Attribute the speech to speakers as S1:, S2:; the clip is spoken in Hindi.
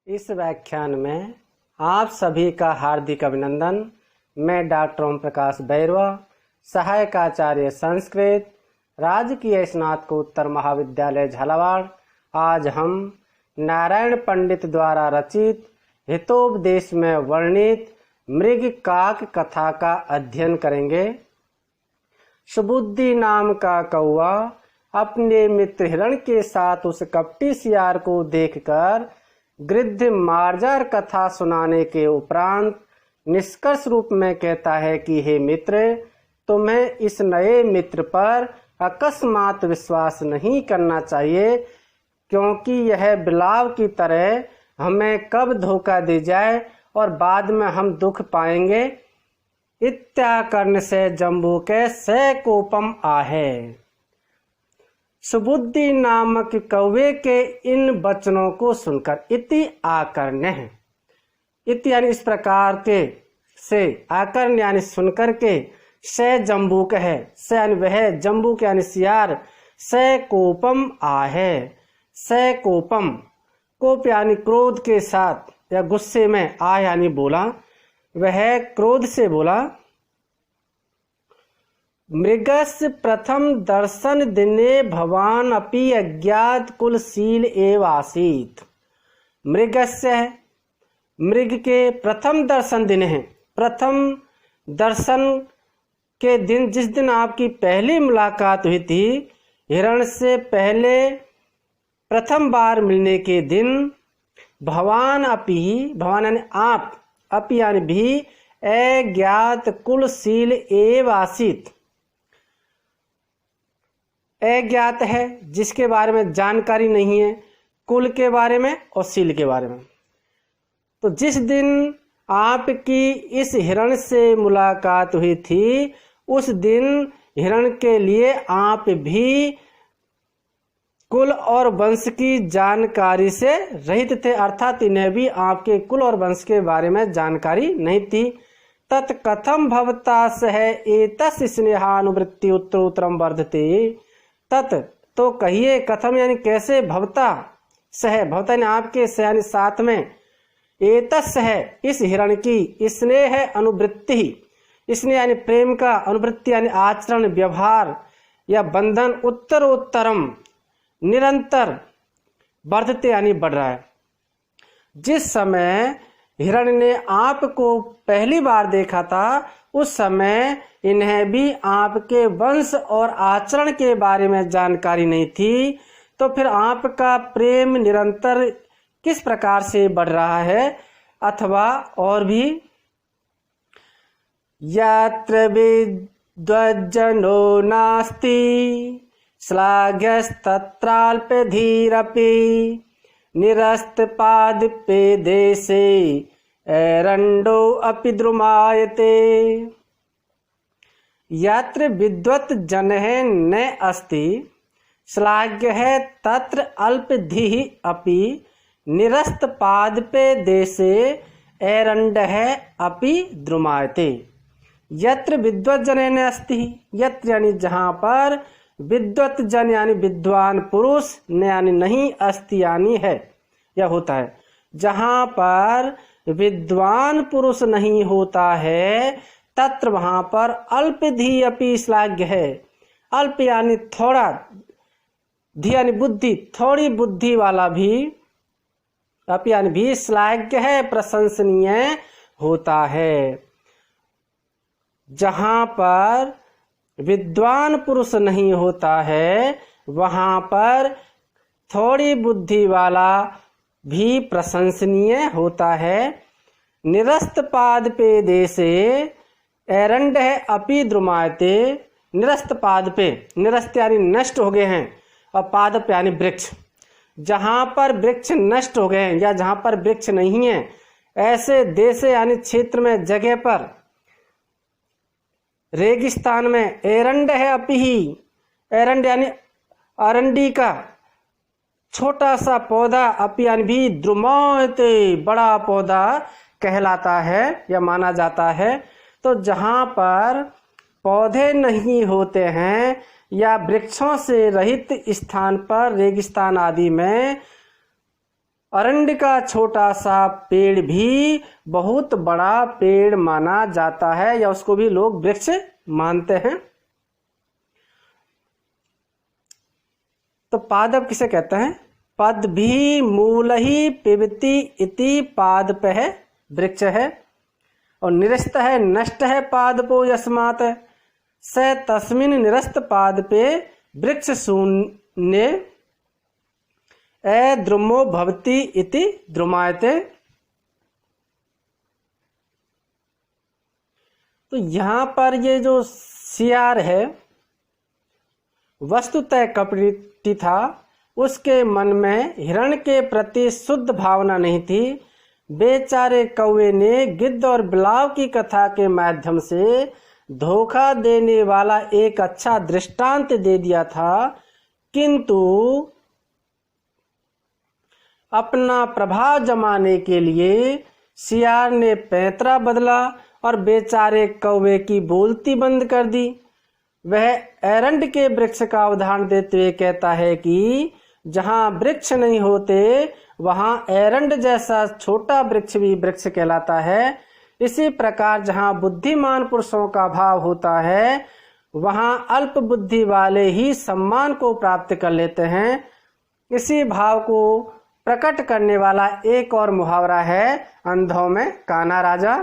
S1: इस व्याख्यान में आप सभी का हार्दिक अभिनंदन। मैं डॉक्टर ओम प्रकाश बैरवा, सहायक आचार्य संस्कृत, राजकीय स्नातकोत्तर महाविद्यालय झालावाड़। आज हम नारायण पंडित द्वारा रचित हितोपदेश में वर्णित मृग काक कथा का अध्ययन करेंगे। सुबुद्धि नाम का कौवा अपने मित्र हिरण के साथ उस कपटी सियार को देखकर गृध्र मार्जार कथा सुनाने के उपरांत निष्कर्ष रूप में कहता है कि हे मित्र, तुम्हें इस नए मित्र पर अकस्मात विश्वास नहीं करना चाहिए, क्योंकि यह बिलाव की तरह हमें कब धोखा दे जाए और बाद में हम दुख पाएंगे। इत्याकर्ण से जम्बू के से कोपम आहे। सुबुद्धि नामक कौवे के इन वचनों को सुनकर इति आकर्ण है। इति यानी इस प्रकार के, से आकर्ण यानी सुनकर के, से जम्बूक है, से यानी वह, जम्बूक यानी सियार, से कोपम आहे। से कोपम, कोप यानी क्रोध के साथ या गुस्से में, आ यानी बोला, वह क्रोध से बोला। मृगस्य प्रथम दर्शन दिने भवान अपि अज्ञात कुलशील एव आसीत। मृगस्य है, मृग के प्रथम दर्शन दिन है। प्रथम दर्शन के दिन, जिस दिन आपकी पहली मुलाकात हुई थी हिरण से पहले, प्रथम बार मिलने के दिन, भवान अपि, भवान यानी आप, अपि यानी भी, अज्ञात कुलशील एव आसीत। अज्ञात है जिसके बारे में जानकारी नहीं है, कुल के बारे में और शील के बारे में। तो जिस दिन आपकी इस हिरण से मुलाकात हुई थी, उस दिन हिरण के लिए आप भी कुल और वंश की जानकारी से रहित थे, अर्थात इन्हें भी आपके कुल और वंश के बारे में जानकारी नहीं थी। तत्कथम भवता सह एतस् स्नेहानुवृत्ति उत्तरोत्तरम वर्धते। तत् तो कहिए, कथम यानी कैसे, भवता सह, भवता यानी आपके, सह यानी साथ में, एतस् है इस हिरण की, स्नेह अनुवृत्ति, स्नेह यानी प्रेम का, अनुवृत्ति यानी आचरण, व्यवहार या बंधन, उत्तरोत्तरम निरंतर, वर्धते यानी बढ़ रहा है। जिस समय हिरण ने आपको पहली बार देखा था, उस समय इन्हें भी आपके वंश और आचरण के बारे में जानकारी नहीं थी। तो फिर आपका प्रेम निरंतर किस प्रकार से बढ़ रहा है, अथवा और भी, यत्र विद्वज्जनो नास्ति श्लाघ्यस्तत्राल्पधीरपि निरस्तपादपे देशे एरंडो अपि द्रुमायते। यत्र विद्वत् जनः न अस्ति श्लाघ्यः तत्र अल्पधीः अपि निरस्तपादपे देशे एरंडः अपि द्रुमायते। यत्र विद्वत् जनः न अस्ति, यत्र यानी जहाँ पर, विद्वत् जन यानी विद्वान पुरुष, न यानी नहीं, अस्ति यानी है या होता है। जहाँ पर विद्वान पुरुष नहीं होता है, तत्र वहाँ पर अल्पधी अपि श्लाघ्य है। अल्प यानी थोड़ा, धी यानी बुद्धि, थोड़ी बुद्धि वाला भी, अपि यानी भी, श्लाघ्य है, प्रशंसनीय होता है। जहाँ पर विद्वान पुरुष नहीं होता है, वहाँ पर थोड़ी बुद्धि वाला भी प्रशंसनीय होता है। निरस्त पाद पे देशे एरंड है अपि द्रुमायते। निरस्त पाद पे, निरस्त यानी नष्ट हो गए हैं, और पादप यानी वृक्ष। जहाँ पर वृक्ष नष्ट हो गए हैं या जहाँ पर वृक्ष नहीं है, ऐसे देश यानी क्षेत्र में, जगह पर, रेगिस्तान में, एरंड है अपि ही, एरंड यानी अरंडी का छोटा सा पौधा, अपि यानी भी, द्रुमायते बड़ा पौधा कहलाता है या माना जाता है। तो जहाँ पर पौधे नहीं होते हैं या वृक्षों से रहित स्थान पर, रेगिस्तान आदि में, अरंड का छोटा सा पेड़ भी बहुत बड़ा पेड़ माना जाता है, या उसको भी लोग वृक्ष मानते हैं। तो पादप किसे कहते हैं? पद भी मूलहि पिबति इति पादपः वृक्ष है। और निरस्त है नष्ट है पादपो यस्मात् स तस्मिन् निरस्त पादपे वृक्ष शून्ये अद्रुमो भवति इति द्रुमायते। तो यहाँ पर ये जो सियार है वस्तुतः कपटी था, उसके मन में हिरण के प्रति शुद्ध भावना नहीं थी। बेचारे कौवे ने गिद्ध और बिलाव की कथा के माध्यम से धोखा देने वाला एक अच्छा दृष्टांत दे दिया था, किंतु अपना प्रभाव जमाने के लिए सियार ने पैंतरा बदला और बेचारे कौवे की बोलती बंद कर दी। वह एरंड के वृक्ष का उदाहरण देते हुए कहता है कि जहाँ वृक्ष नहीं होते वहाँ एरंड जैसा छोटा वृक्ष भी वृक्ष कहलाता है। इसी प्रकार जहाँ बुद्धिमान पुरुषों का भाव होता है वहाँ अल्प बुद्धि वाले ही सम्मान को प्राप्त कर लेते हैं। इसी भाव को प्रकट करने वाला एक और मुहावरा है, अंधों में काना राजा।